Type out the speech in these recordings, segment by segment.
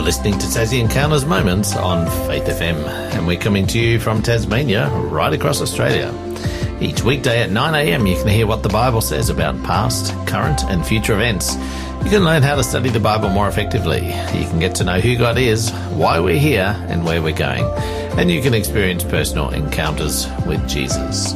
listening to Tassie Encounters Moments on Faith FM, and we're coming to you from Tasmania, right across Australia. Each weekday at 9 a.m. you can hear what the Bible says about past, current and future events. You can learn how to study the Bible more effectively. You can get to know who God is, why we're here and where we're going. And you can experience personal encounters with Jesus.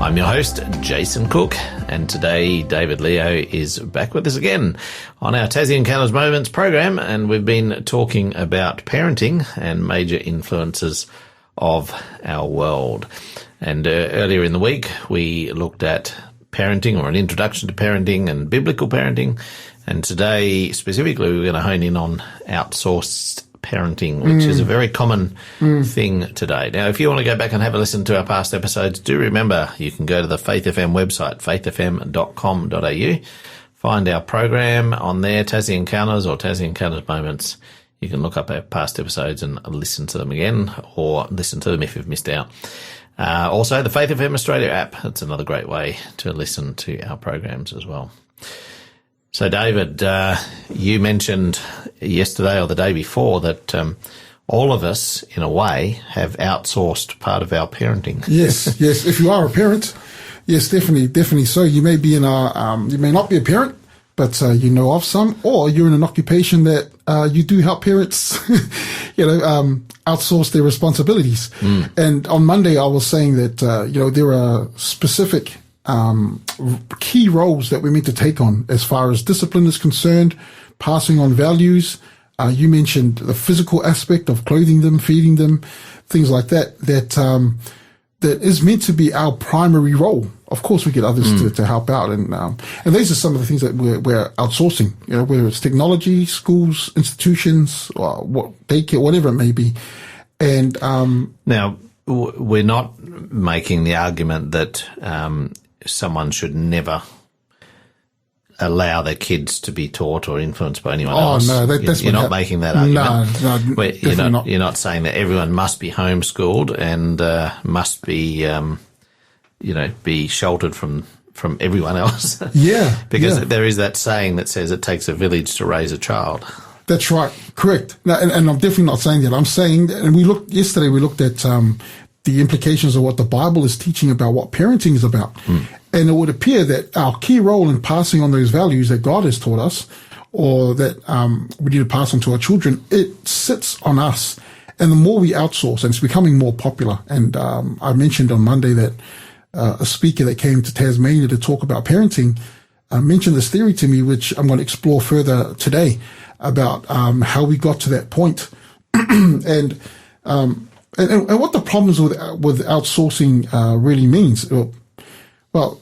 I'm your host, Jason Cook, and today David Leo is back with us again on our Tassie Encounters Moments program, and we've been talking about parenting and major influences of our world. And earlier in the week, we looked at parenting, or an introduction to parenting and biblical parenting. And today, specifically, we're going to hone in on outsourced parenting, which is a very common thing today. Now, if you want to go back and have a listen to our past episodes, do remember you can go to the Faith FM website, faithfm.com.au, find our program on there, Tassie Encounters or Tassie Encounters Moments. You can look up our past episodes and listen to them again, or listen to them if you've missed out. Also, the Faith FM Australia app. That's another great way to listen to our programs as well. So, David, you mentioned yesterday or the day before that all of us, in a way, have outsourced part of our parenting. Yes. If you are a parent, yes, definitely so. You may be you may not be a parent, but you know of some, or you're in an occupation that you do help parents, outsource their responsibilities. And on Monday, I was saying that there are specific key roles that we're meant to take on as far as discipline is concerned, passing on values. You mentioned the physical aspect of clothing them, feeding them, things like that is meant to be our primary role. Of course, we get others to help out, and these are some of the things that we're outsourcing. Whether it's technology, schools, institutions, or daycare, whatever it may be. And now, we're not making the argument that someone should never allow their kids to be taught or influenced by anyone else. Oh, no, that's you're not making that argument. No, you're not saying that everyone must be homeschooled and must be, be sheltered from everyone else. Yeah. Because there is that saying that says it takes a village to raise a child. That's right. Correct. Now, and I'm definitely not saying that. I'm saying that, and we looked at the implications of what the Bible is teaching about what parenting is about. And it would appear that our key role in passing on those values that God has taught us, or that we need to pass on to our children, it sits on us. And the more we outsource, and it's becoming more popular. And I mentioned on Monday that a speaker that came to Tasmania to talk about parenting mentioned this theory to me, which I'm going to explore further today, about how we got to that point. And what the problems with outsourcing really means. Well,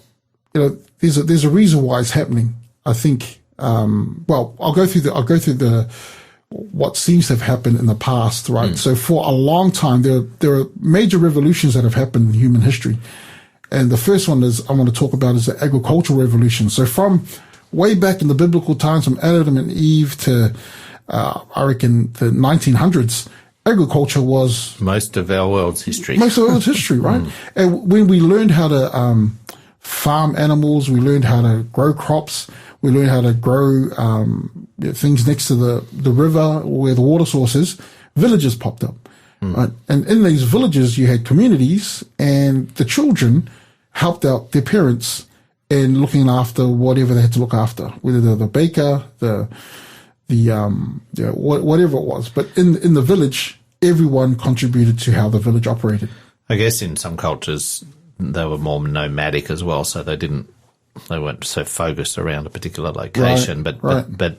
there's a reason why it's happening. I think. I'll go through what seems to have happened in the past, right? So for a long time, there are major revolutions that have happened in human history, and the first one I want to talk about is the agricultural revolution. So from way back in the biblical times, from Adam and Eve to I reckon the 1900s. Agriculture was most of our world's history. Right? And when we learned how to farm animals, we learned how to grow crops, we learned how to grow things next to the river where the water source is, villages popped up. Right? And in these villages, you had communities, and the children helped out their parents in looking after whatever they had to look after, whether they're the baker, whatever it was. But in the village, everyone contributed to how the village operated. I guess in some cultures, they were more nomadic as well, so they weren't so focused around a particular location. Right. But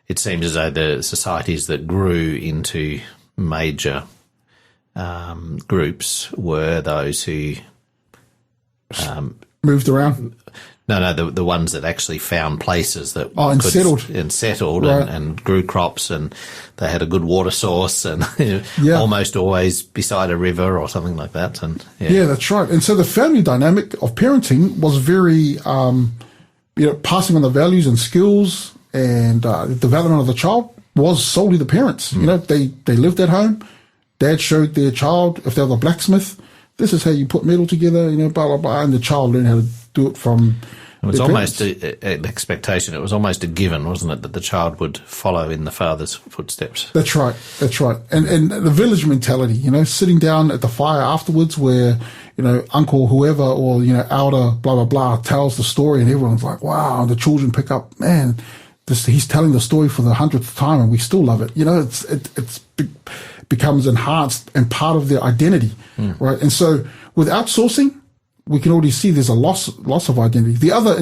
it seems as though the societies that grew into major groups were those who moved around. No, the ones that actually found places that settled right. and grew crops, and they had a good water source, and almost always beside a river or something like that. And yeah, that's right. And so the family dynamic of parenting was very, passing on the values and skills and the development of the child was solely the parents. They lived at home. Dad showed their child, if they were a blacksmith, this is how you put metal together, blah, blah, blah. And the child learned how to do it from It was their almost parents. an expectation. It was almost a given, wasn't it, that the child would follow in the father's footsteps? That's right. That's right. And the village mentality, sitting down at the fire afterwards where, uncle whoever or, elder blah, blah, blah tells the story and everyone's like, wow, and the children pick up, man, he's telling the story for the 100th time and we still love it. Becomes enhanced and part of their identity, right? And so with outsourcing, we can already see there's a loss of identity. The other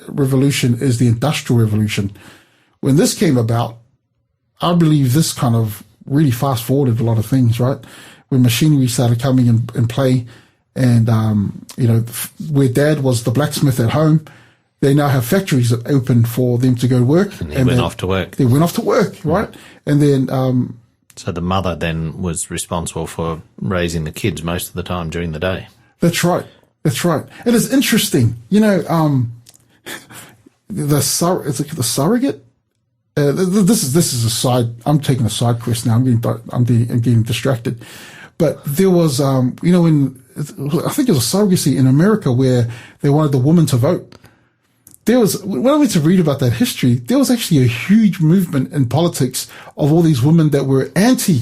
revolution is the Industrial Revolution. When this came about, I believe this kind of really fast forwarded a lot of things, right? When machinery started coming in play and, where dad was the blacksmith at home, they now have factories open for them to go to work. And they went off to work. They went off to work, right? And then... so the mother then was responsible for raising the kids most of the time during the day. That's right. That's right. And it's interesting, the surrogate. This is a side. I'm taking a side quest now. I'm getting distracted. But there was, I think it was a surrogacy in America where they wanted the woman to vote. When I went to read about that history, there was actually a huge movement in politics of all these women that were they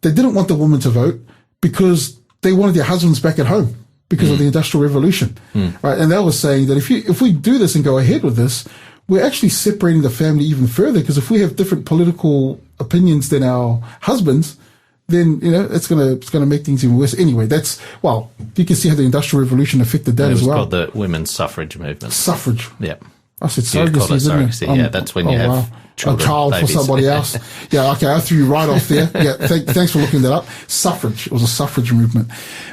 didn't want the woman to vote because they wanted their husbands back at home because of the Industrial Revolution, right? And that was saying that if we do this and go ahead with this, we're actually separating the family even further because if we have different political opinions than our husbands, then, it's gonna make things even worse. Anyway, you can see how the Industrial Revolution affected that as well. It was called the women's suffrage movement. Suffrage. Yeah. I said surrogacy, didn't surrogacy. Yeah, that's when you have children, a child babies. for somebody else. Yeah, okay, I threw you right off there. Yeah, thanks for looking that up. Suffrage. It was a suffrage movement.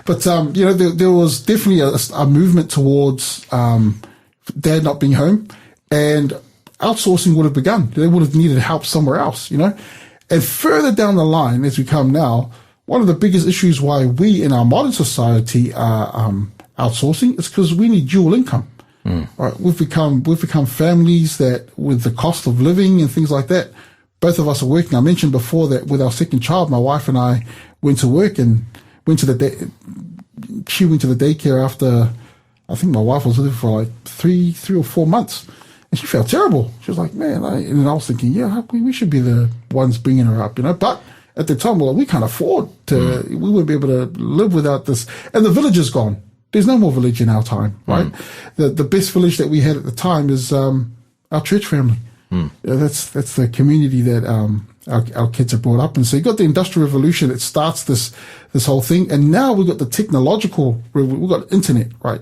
But, there was definitely a movement towards dad not being home, and outsourcing would have begun. They would have needed help somewhere else, And further down the line, as we come now, one of the biggest issues why we in our modern society are outsourcing is because we need dual income. Right? We've become families that, with the cost of living and things like that, both of us are working. I mentioned before that with our second child, my wife and I went to work and she went to the daycare after, I think my wife was with her for like three or 4 months. And she felt terrible. She was like, man, and I was thinking, we should be the ones bringing her up, But at the time, we can't afford to, we wouldn't be able to live without this. And the village is gone. There's no more village in our time, right? The best village that we had at the time is our church family. That's the community that our kids are brought up in. So you got the Industrial Revolution. It starts this whole thing. And now we've got the technological, we've got internet, right?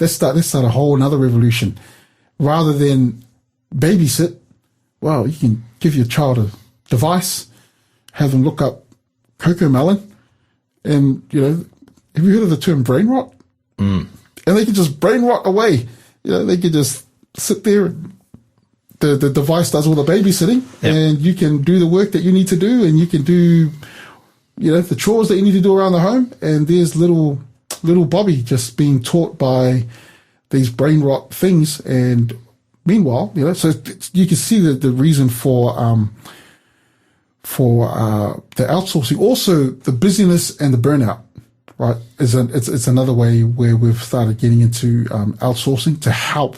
Let's start a whole another revolution. Rather than babysit, you can give your child a device, have them look up Cocomelon, and, have you heard of the term brain rot? And they can just brain rot away. They can just sit there. The device does all the babysitting, and you can do the work that you need to do, and you can do, the chores that you need to do around the home. And there's little Bobby just being taught by these brain rot things. And meanwhile, so you can see the reason for the outsourcing. Also, the busyness and the burnout, right? It's another way where we've started getting into outsourcing to help.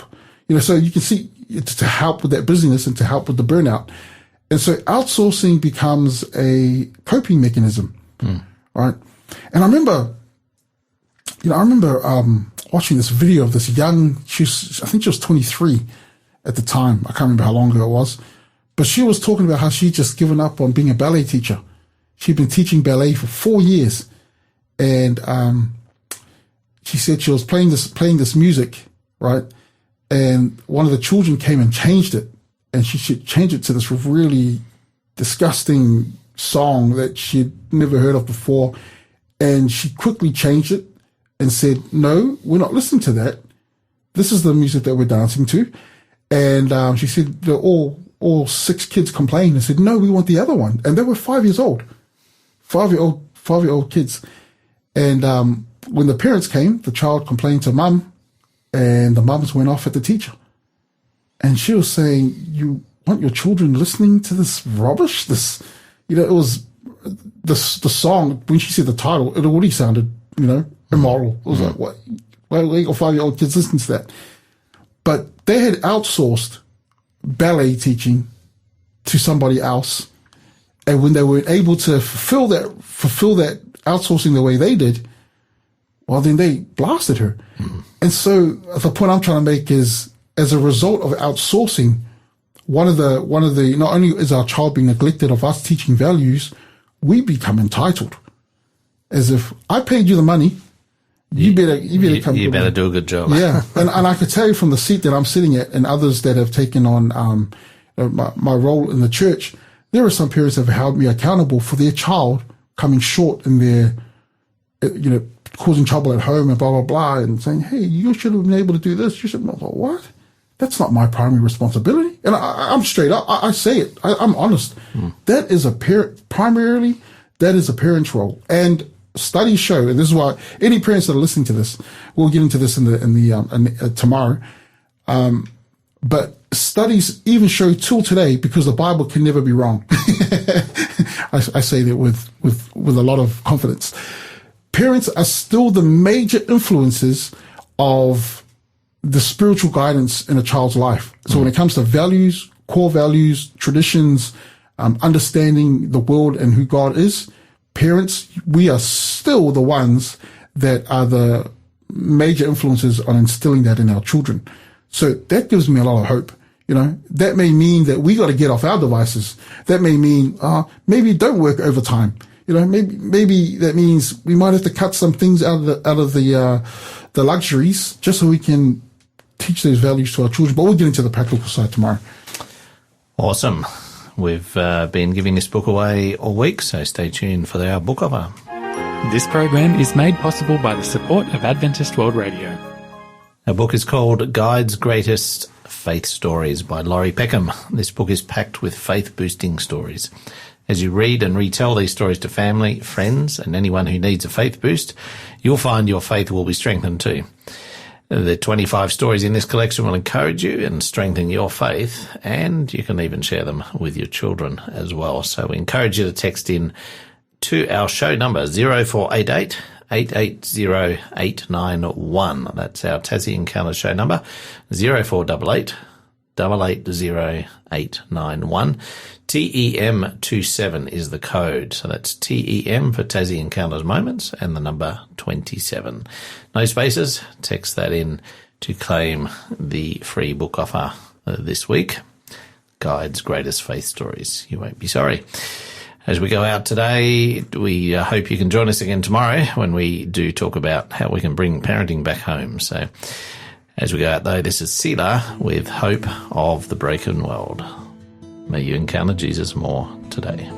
So you can see it's to help with that busyness and to help with the burnout. And so outsourcing becomes a coping mechanism, right? And I remember watching this video of this young, I think she was 23 at the time. I can't remember how long ago it was, but she was talking about how she'd just given up on being a ballet teacher. She'd been teaching ballet for 4 years. And, she said she was playing this music, right? And one of the children came and changed it, and she should change it to this really disgusting song that she'd never heard of before. And she quickly changed it and said, no, we're not listening to that. This is the music that we're dancing to. And she said all 6 kids complained and said, no, we want the other one. And they were 5 years old, 5-year-old kids. And when the parents came, the child complained to mum, and the mums went off at the teacher. And she was saying, you want your children listening to this rubbish? This, it was the song, when she said the title, it already sounded, immoral. It was like, what? Why you got 5-year-old kids listening to that? but they had outsourced ballet teaching to somebody else. And when they were able to fulfill that outsourcing the way they did, well, then they blasted her. Mm-hmm. And so the point I'm trying to make is, as a result of outsourcing, one of the not only is our child being neglected of us teaching values, we become entitled. As if I paid you the money, you better do a good job. Yeah, and I could tell you from the seat that I'm sitting at, and others that have taken on my role in the church, there are some parents that have held me accountable for their child coming short in their, causing trouble at home and blah, blah, blah, and saying, hey, you should have been able to do this. You should have been, what? That's not my primary responsibility. And I'm straight up. I say it. I'm honest. That is a primarily, that is a parent's role. And studies show, and this is why any parents that are listening to this, we'll get into this tomorrow. But studies even show till today, because the Bible can never be wrong. I say that with a lot of confidence. Parents are still the major influences of the spiritual guidance in a child's life. So when it comes to values, core values, traditions, understanding the world and who God is, parents, we are still the ones that are the major influences on instilling that in our children. So that gives me a lot of hope. That may mean that we got to get off our devices. That may mean, maybe don't work overtime. Maybe that means we might have to cut some things out of the luxuries just so we can teach those values to our children. But we'll get into the practical side tomorrow. Awesome. We've been giving this book away all week, so stay tuned for our book offer. This program is made possible by the support of Adventist World Radio. Our book is called Guide's Greatest Faith Stories by Laurie Peckham. This book is packed with faith-boosting stories. As you read and retell these stories to family, friends, and anyone who needs a faith boost, you'll find your faith will be strengthened too. The 25 stories in this collection will encourage you and strengthen your faith, and you can even share them with your children as well. So we encourage you to text in to our show number 0488 880 891. That's our Tassie Encounter show number, 0488 880 891. TEM27 is the code. So that's TEM for Tassie Encounters Moments and the number 27. No spaces. Text that in to claim the free book offer this week. Guide's Greatest Faith Stories. You won't be sorry. As we go out today, we hope you can join us again tomorrow when we do talk about how we can bring parenting back home. So as we go out though, this is Selah with Hope of the Broken World. May you encounter Jesus more today.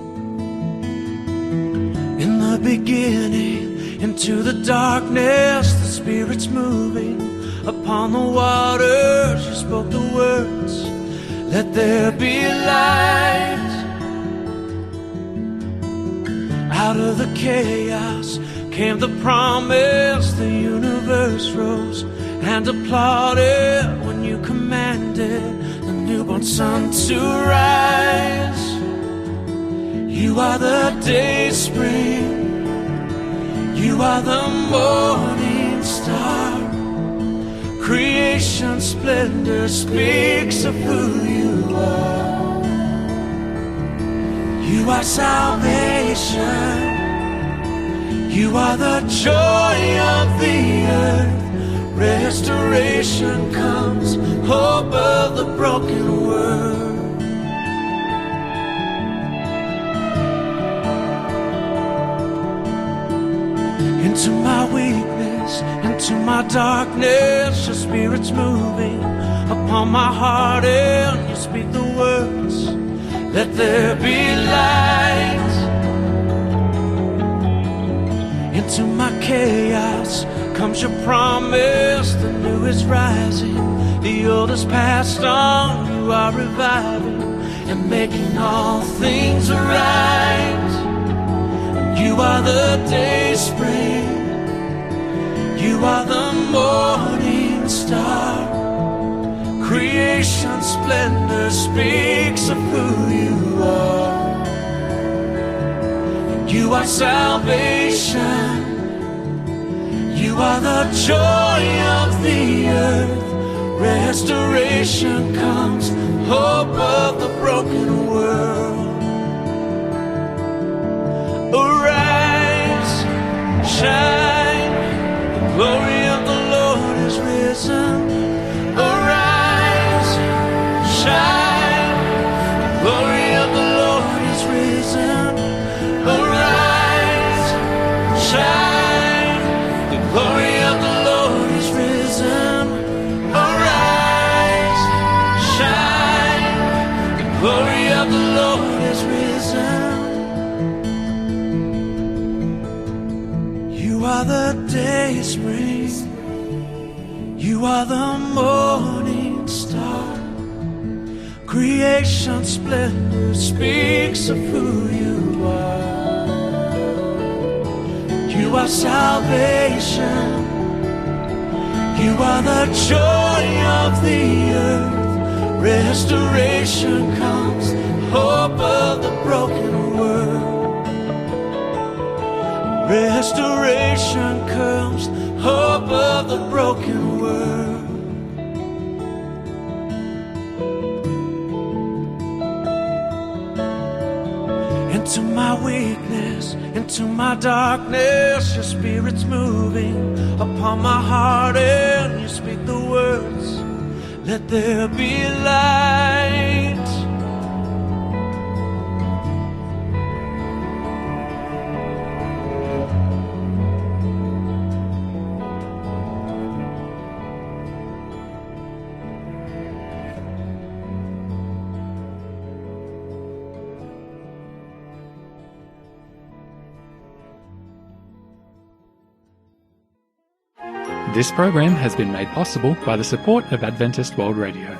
In the beginning, into the darkness, the Spirit's moving upon the waters. You spoke the words, let there be light. Out of the chaos came the promise. The universe rose and applauded when you commanded the newborn sun to rise. You are the day spring, you are the morning star. Creation's splendor speaks of who you are. You are salvation, you are the joy of the earth. Restoration comes, hope of the broken world. Into my weakness, into my darkness, your Spirit's moving upon my heart, and you speak the words, let there be light. Into my chaos comes your promise, the new is rising, the old is passed on. You are reviving and making all things right. You are the day spring, you are the morning star. Creation's splendor speaks of who you are. You are salvation, you are the joy of the earth. Restoration comes, hope of the broken world. Arise, shine, the glory of the Lord is risen. Arise, shine, the glory of the Lord is risen. Arise, shine, the glory of the Lord is risen. Arise, shine, the glory of the Lord is risen. You are the day spring, you are the morning star. Creation splendor speaks of who you are. You are salvation, you are the joy of the earth. Restoration comes, hope of the broken world. Restoration comes, hope of the broken world. Into my weakness, into my darkness, your spirit's moving upon my heart, and you speak the words, let there be light. This program has been made possible by the support of Adventist World Radio.